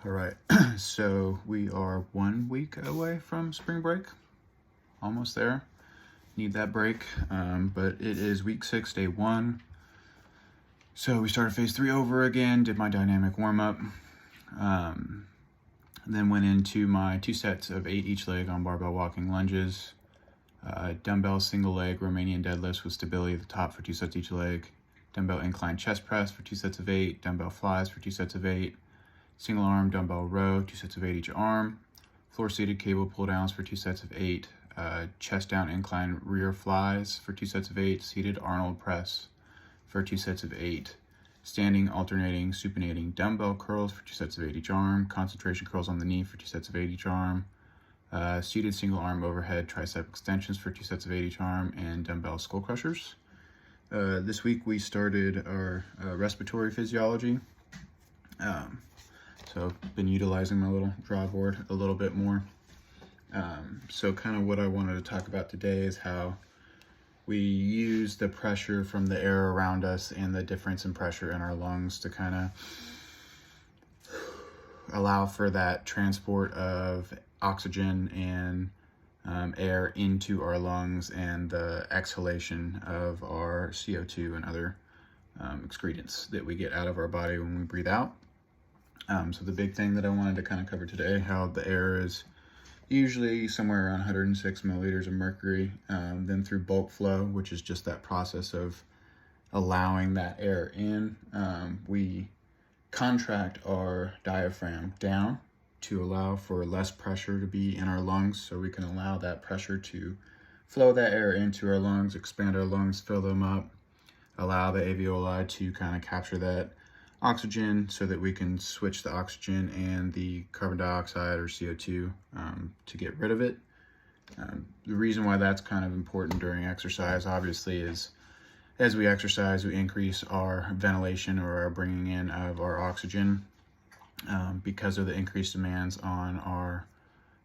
All right, so we are 1 week away from spring break, almost there. Need that break, but it is week 6, day 1. So we started phase 3 over again, did my dynamic warm-up, then went into my 2 sets of 8 each leg on barbell walking lunges, dumbbell single leg Romanian deadlifts with stability at the top for 2 sets each leg, dumbbell incline chest press for 2 sets of 8, dumbbell flies for 2 sets of 8, single arm dumbbell row, 2 sets of 8 each arm, floor seated cable pull downs for 2 sets of 8, chest down incline rear flies for 2 sets of 8, seated Arnold press for 2 sets of 8, standing alternating supinating dumbbell curls for 2 sets of 8 each arm, concentration curls on the knee for 2 sets of 8 each arm, seated single arm overhead tricep extensions for 2 sets of 8 each arm, and dumbbell skull crushers. This week we started our respiratory physiology. So been utilizing my little draw board a little bit more. So kind of what I wanted to talk about today is how we use the pressure from the air around us and the difference in pressure in our lungs to kind of allow for that transport of oxygen and air into our lungs and the exhalation of our CO2 and other excretants that we get out of our body when we breathe out. So the big thing that I wanted to kind of cover today, how the air is usually somewhere around 106 milliliters of mercury, then through bulk flow, which is just that process of allowing that air in, we contract our diaphragm down to allow for less pressure to be in our lungs, so we can allow that pressure to flow that air into our lungs, expand our lungs, fill them up, allow the alveoli to kind of capture that oxygen so that we can switch the oxygen and the carbon dioxide or CO2 to get rid of it. The reason why that's kind of important during exercise, obviously, is as we exercise, we increase our ventilation or our bringing in of our oxygen because of the increased demands on our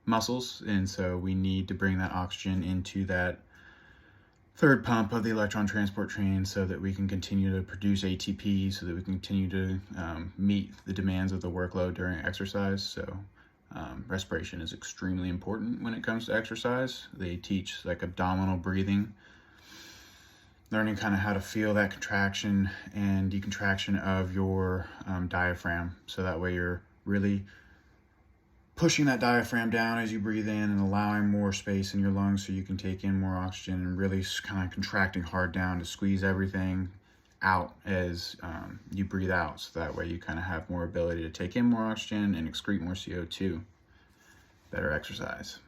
muscles. And so we need to bring that oxygen into that third pump of the electron transport train so that we can continue to produce ATP, so that we can continue to meet the demands of the workload during exercise. So respiration is extremely important when it comes to exercise. They teach like abdominal breathing, learning kind of how to feel that contraction and decontraction of your diaphragm. So that way you're really pushing that diaphragm down as you breathe in and allowing more space in your lungs so you can take in more oxygen, and really kind of contracting hard down to squeeze everything out as you breathe out. So that way you kind of have more ability to take in more oxygen and excrete more CO2. Better exercise.